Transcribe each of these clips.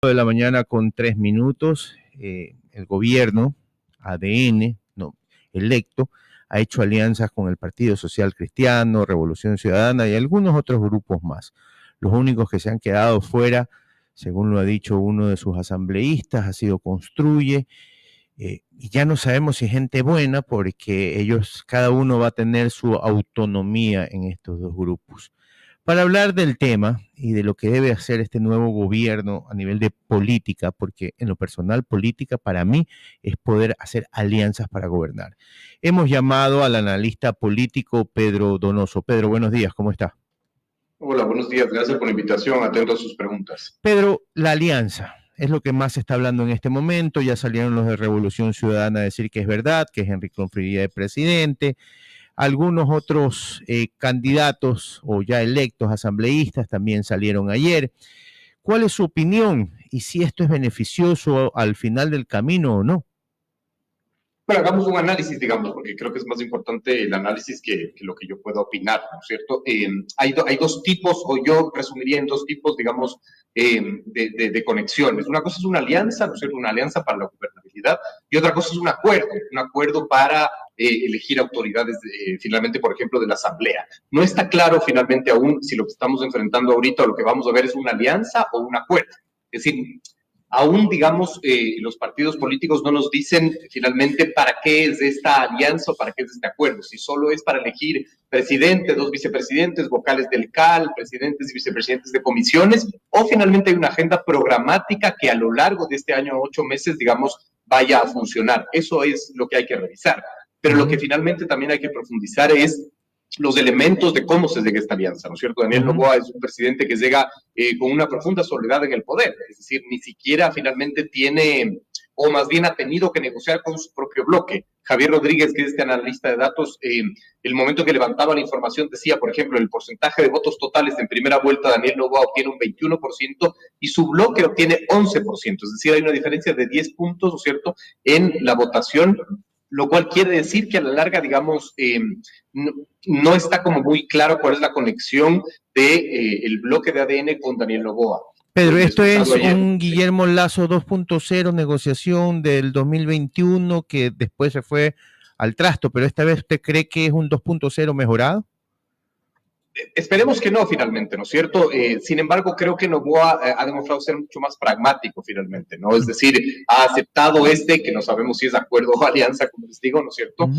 de la mañana con 3 minutos, el gobierno, ADN, no, electo, ha hecho alianzas con el Partido Social Cristiano, Revolución Ciudadana y algunos otros grupos más. Los únicos que se han quedado fuera, según lo ha dicho uno de sus asambleístas, ha sido Construye, y ya no sabemos si es gente buena porque ellos, cada uno va a tener su autonomía en estos dos grupos. Para hablar del tema y de lo que debe hacer este nuevo gobierno a nivel de política, porque en lo personal política para mí es poder hacer alianzas para gobernar. Hemos llamado al analista político Pedro Donoso. Pedro, buenos días, ¿cómo está? Hola, buenos días, gracias por la invitación, atento a sus preguntas. Pedro, la alianza es lo que más se está hablando en este momento. Ya salieron los de Revolución Ciudadana a decir que es verdad, que Henry Confría de presidente. Algunos otros candidatos o ya electos asambleístas también salieron ayer. ¿Cuál es su opinión y si esto es beneficioso al final del camino o no? Bueno, hagamos un análisis, digamos, porque creo que es más importante el análisis que lo que yo pueda opinar, ¿no es cierto? Hay dos tipos, o yo resumiría en dos tipos, digamos, de conexiones. Una cosa es una alianza, ¿no es cierto? Una alianza para la gobernabilidad, y otra cosa es un acuerdo para elegir autoridades, finalmente, por ejemplo, de la Asamblea. No está claro, finalmente, aún si lo que estamos enfrentando ahorita o lo que vamos a ver es una alianza o un acuerdo. Es decir, aún, digamos, los partidos políticos no nos dicen finalmente para qué es esta alianza o para qué es este acuerdo. Si solo es para elegir presidente, dos vicepresidentes, vocales del CAL, presidentes y vicepresidentes de comisiones, o finalmente hay una agenda programática que a lo largo de este año, 8 meses, digamos, vaya a funcionar. Eso es lo que hay que revisar. Pero lo que finalmente también hay que profundizar es los elementos de cómo se llega a esta alianza, ¿no es cierto? Daniel Noboa es un presidente que llega con una profunda soledad en el poder, es decir, ni siquiera finalmente tiene, o más bien ha tenido que negociar con su propio bloque. Javier Rodríguez, que es este analista de datos, el momento que levantaba la información decía, por ejemplo, el porcentaje de votos totales en primera vuelta, Daniel Noboa obtiene un 21% y su bloque obtiene 11%, es decir, hay una diferencia de 10 puntos, ¿no es cierto?, en la votación, lo cual quiere decir que a la larga, digamos, no está como muy claro cuál es la conexión de el bloque de ADN con Daniel Noboa. Pedro, esto es un Guillermo Lasso 2.0, negociación del 2021 que después se fue al trasto, pero esta vez ¿usted cree que es un 2.0 mejorado? Esperemos que no, finalmente, ¿no es cierto? Sin embargo, creo que Noboa ha demostrado ser mucho más pragmático, finalmente, ¿no? Es decir, ha aceptado que no sabemos si es acuerdo o alianza, como les digo, ¿no es cierto?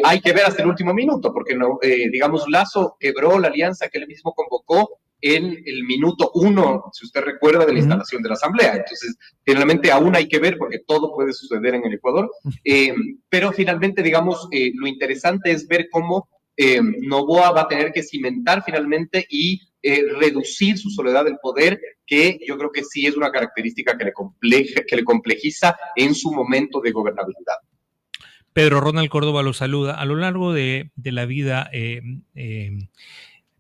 Hay que ver hasta el último minuto, porque, no, digamos, Lasso quebró la alianza que él mismo convocó en el minuto 1, si usted recuerda, de la instalación de la Asamblea. Entonces, finalmente, aún hay que ver, porque todo puede suceder en el Ecuador, pero finalmente, digamos, lo interesante es ver cómo Noboa va a tener que cimentar finalmente y reducir su soledad del poder, que yo creo que sí es una característica que le complejiza en su momento de gobernabilidad. Pedro, Ronald Córdoba lo saluda. A lo largo de la vida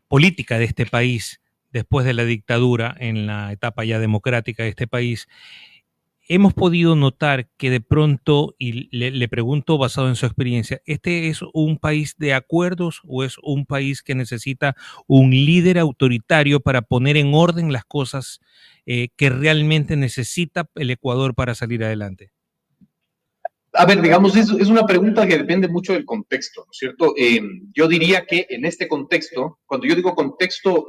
política de este país, después de la dictadura, en la etapa ya democrática de este país, hemos podido notar que de pronto, y le pregunto basado en su experiencia, ¿este es un país de acuerdos o es un país que necesita un líder autoritario para poner en orden las cosas que realmente necesita el Ecuador para salir adelante? A ver, digamos, es una pregunta que depende mucho del contexto, ¿no es cierto? Yo diría que en este contexto, cuando yo digo contexto,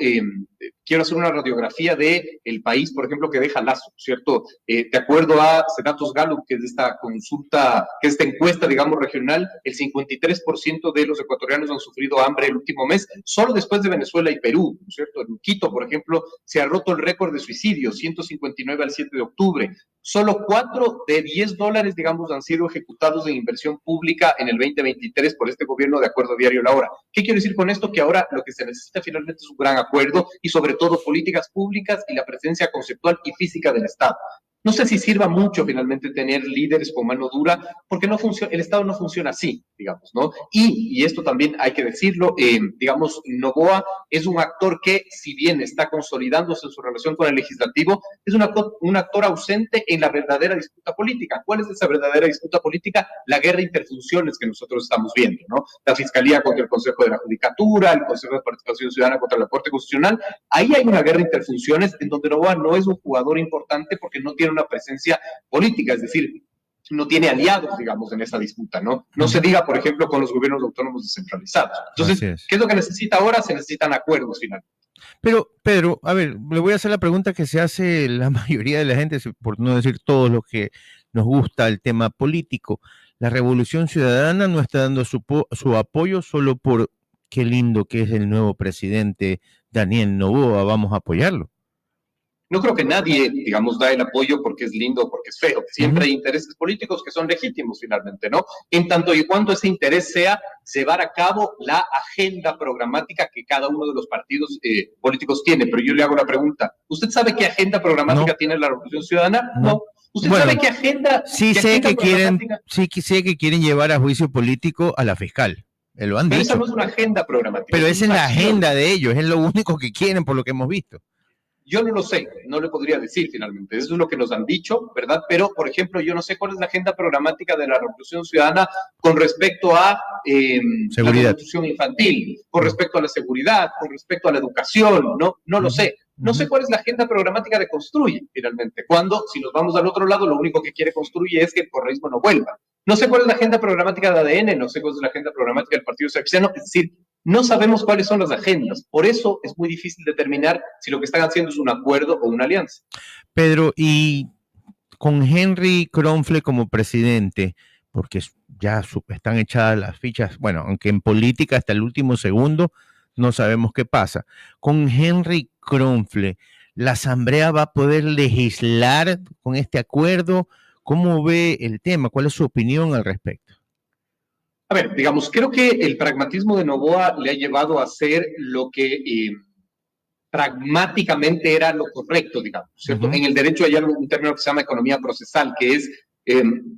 quiero hacer una radiografía del país, por ejemplo, que deja Lasso, ¿cierto? De acuerdo a Cedatos Gallup, que es esta consulta, que es esta encuesta, digamos, regional, el 53% de los ecuatorianos han sufrido hambre el último mes, solo después de Venezuela y Perú, ¿no es cierto? En Quito, por ejemplo, se ha roto el récord de suicidios, 159 al 7 de octubre. Solo 4 de 10 dólares, digamos, han sido ejecutados en inversión pública en el 2023 por este gobierno, de acuerdo a Diario La Hora. ¿Qué quiero decir con esto? Que ahora lo que se necesita finalmente es un gran acuerdo y sobre todo políticas públicas y la presencia conceptual y física del Estado. No sé si sirva mucho finalmente tener líderes con mano dura, porque no funciona, el Estado no funciona así, digamos, ¿no? Y esto también hay que decirlo, digamos, Noboa es un actor que, si bien está consolidándose en su relación con el legislativo, es un actor ausente en la verdadera disputa política. ¿Cuál es esa verdadera disputa política? La guerra de interfunciones que nosotros estamos viendo, ¿no? La Fiscalía contra el Consejo de la Judicatura, el Consejo de Participación Ciudadana contra la Corte Constitucional. Ahí hay una guerra de interfunciones en donde Noboa no es un jugador importante porque no tiene una presencia política, es decir, no tiene aliados, digamos, en esa disputa, ¿no? No se diga, por ejemplo, con los gobiernos autónomos descentralizados. Entonces, ¿qué es lo que necesita ahora? Se necesitan acuerdos finalmente. Pero, Pedro, a ver, le voy a hacer la pregunta que se hace la mayoría de la gente, por no decir todos los que nos gusta el tema político. La Revolución Ciudadana no está dando su apoyo solo por qué lindo que es el nuevo presidente Daniel Noboa, vamos a apoyarlo. No creo que nadie, digamos, da el apoyo porque es lindo o porque es feo. Siempre hay intereses políticos que son legítimos finalmente, ¿no? En tanto y cuanto ese interés sea llevar a cabo la agenda programática que cada uno de los partidos políticos tiene. Pero yo le hago la pregunta, ¿usted sabe qué agenda programática tiene la Revolución Ciudadana? No. ¿Usted sabe qué agenda? Sí, sé que quieren llevar a juicio político a la fiscal. Lo han dicho. Esa no es una agenda programática. Pero esa es la agenda de ellos, es lo único que quieren por lo que hemos visto. Yo no lo sé, no le podría decir finalmente, eso es lo que nos han dicho, ¿verdad? Pero, por ejemplo, yo no sé cuál es la agenda programática de la Revolución Ciudadana con respecto a la prostitución infantil, con respecto a la seguridad, con respecto a la educación, no lo sé. No sé cuál es la agenda programática de Construye, finalmente, cuando, si nos vamos al otro lado, lo único que quiere Construye es que el correísmo no vuelva. No sé cuál es la agenda programática de ADN, no sé cuál es la agenda programática del Partido Social Cristiano, es decir, no sabemos cuáles son las agendas. Por eso es muy difícil determinar si lo que están haciendo es un acuerdo o una alianza. Pedro, y con Henry Kronfle como presidente, porque ya están echadas las fichas, bueno, aunque en política hasta el último segundo no sabemos qué pasa. Con Henry Kronfle, ¿la Asamblea va a poder legislar con este acuerdo? ¿Cómo ve el tema? ¿Cuál es su opinión al respecto? A ver, digamos, creo que el pragmatismo de Noboa le ha llevado a hacer lo que pragmáticamente era lo correcto, digamos, ¿cierto? En el derecho hay un término que se llama economía procesal, que es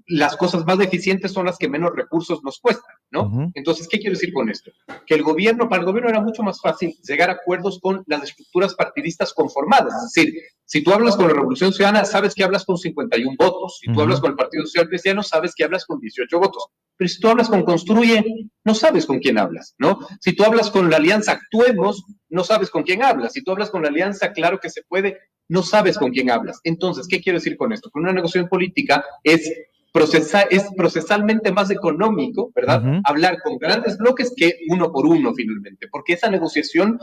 las cosas más eficientes son las que menos recursos nos cuestan, ¿no? Entonces, ¿qué quiero decir con esto? Que para el gobierno era mucho más fácil llegar a acuerdos con las estructuras partidistas conformadas, es decir, si tú hablas con la Revolución Ciudadana, sabes que hablas con 51 votos, si tú hablas con el Partido Social Cristiano, sabes que hablas con 18 votos, pero si tú hablas con Construye, no sabes con quién hablas, ¿no? Si tú hablas con la Alianza Actuemos, no sabes con quién hablas, si tú hablas con la Alianza Claro que se puede, no sabes con quién hablas. Entonces, ¿qué quiero decir con esto? Con una negociación política es procesalmente más económico, ¿verdad? Hablar con grandes bloques que uno por uno, finalmente, porque esa negociación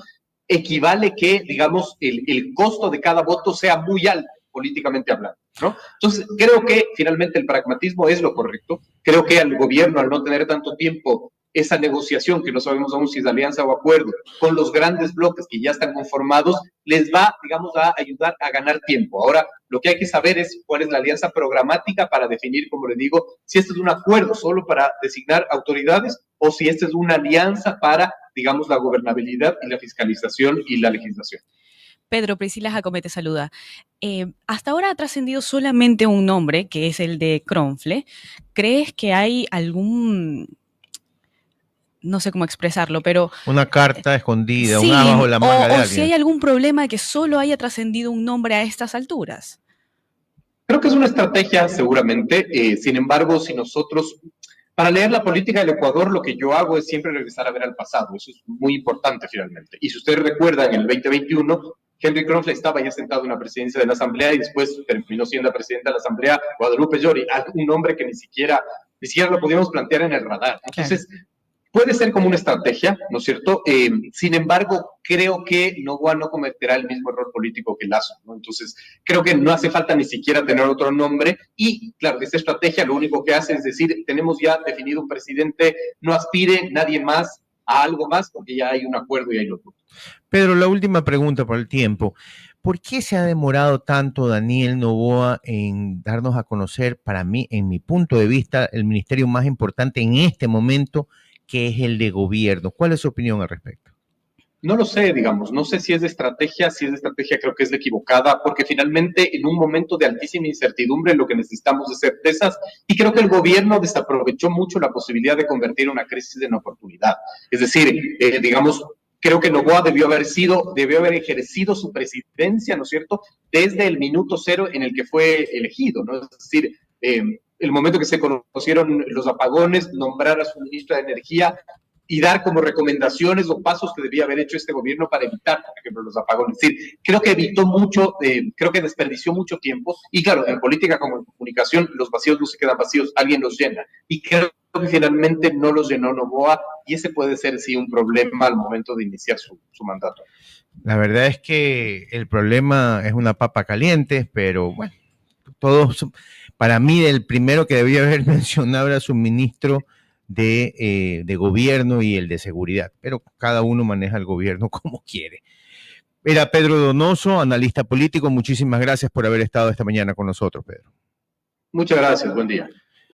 equivale que, digamos, el costo de cada voto sea muy alto, políticamente hablando, ¿no? Entonces, creo que finalmente el pragmatismo es lo correcto. Creo que al gobierno, al no tener tanto tiempo esa negociación, que no sabemos aún si es alianza o acuerdo, con los grandes bloques que ya están conformados, les va, digamos, a ayudar a ganar tiempo. Ahora, lo que hay que saber es cuál es la alianza programática para definir, como le digo, si este es un acuerdo solo para designar autoridades o si este es una alianza para, digamos, la gobernabilidad y la fiscalización y la legislación. Pedro, Priscila Jacome te saluda. Hasta ahora ha trascendido solamente un nombre, que es el de Kronfle. ¿Crees que hay algún... no sé cómo expresarlo, pero... una carta escondida, sí, una bajo la manga de alguien. O si hay algún problema de que solo haya trascendido un nombre a estas alturas. Creo que es una estrategia, seguramente. Sin embargo, si nosotros... Para leer la política del Ecuador, lo que yo hago es siempre regresar a ver al pasado. Eso es muy importante, finalmente. Y si ustedes recuerdan, en el 2021, Henry Kronfle estaba ya sentado en la presidencia de la Asamblea y después terminó siendo la presidenta de la Asamblea, Guadalupe Llori, un nombre que ni siquiera lo podíamos plantear en el radar. Entonces, puede ser como una estrategia, ¿no es cierto? Sin embargo, creo que Noboa no cometerá el mismo error político que Lasso, ¿no? Entonces, creo que no hace falta ni siquiera tener otro nombre y, claro, esta estrategia lo único que hace es decir, tenemos ya definido un presidente, no aspire nadie más a algo más porque ya hay un acuerdo y hay lo otro. Pedro, la última pregunta por el tiempo. ¿Por qué se ha demorado tanto Daniel Noboa en darnos a conocer, para mí, en mi punto de vista, el ministerio más importante en este momento, que es el de gobierno? ¿Cuál es su opinión al respecto? No lo sé, digamos, no sé si es de estrategia creo que es la equivocada, porque finalmente en un momento de altísima incertidumbre lo que necesitamos es certezas, y creo que el gobierno desaprovechó mucho la posibilidad de convertir una crisis en oportunidad. Es decir, digamos, creo que Noboa debió haber ejercido su presidencia, ¿no es cierto?, desde el minuto cero en el que fue elegido, ¿no? Es decir, el momento que se conocieron los apagones, nombrar a su ministra de Energía y dar como recomendaciones o pasos que debía haber hecho este gobierno para evitar, por ejemplo, los apagones. Es decir, creo que evitó mucho, creo que desperdició mucho tiempo, y claro, en política como en comunicación, los vacíos no se quedan vacíos, alguien los llena, y creo que finalmente no los llenó Noboa, y ese puede ser, sí, un problema al momento de iniciar su mandato. La verdad es que el problema es una papa caliente, pero bueno, todos, para mí el primero que debía haber mencionado era su ministro de gobierno y el de seguridad, pero cada uno maneja el gobierno como quiere. Era Pedro Donoso, analista político. Muchísimas gracias por haber estado esta mañana con nosotros, Pedro. Muchas gracias, buen día.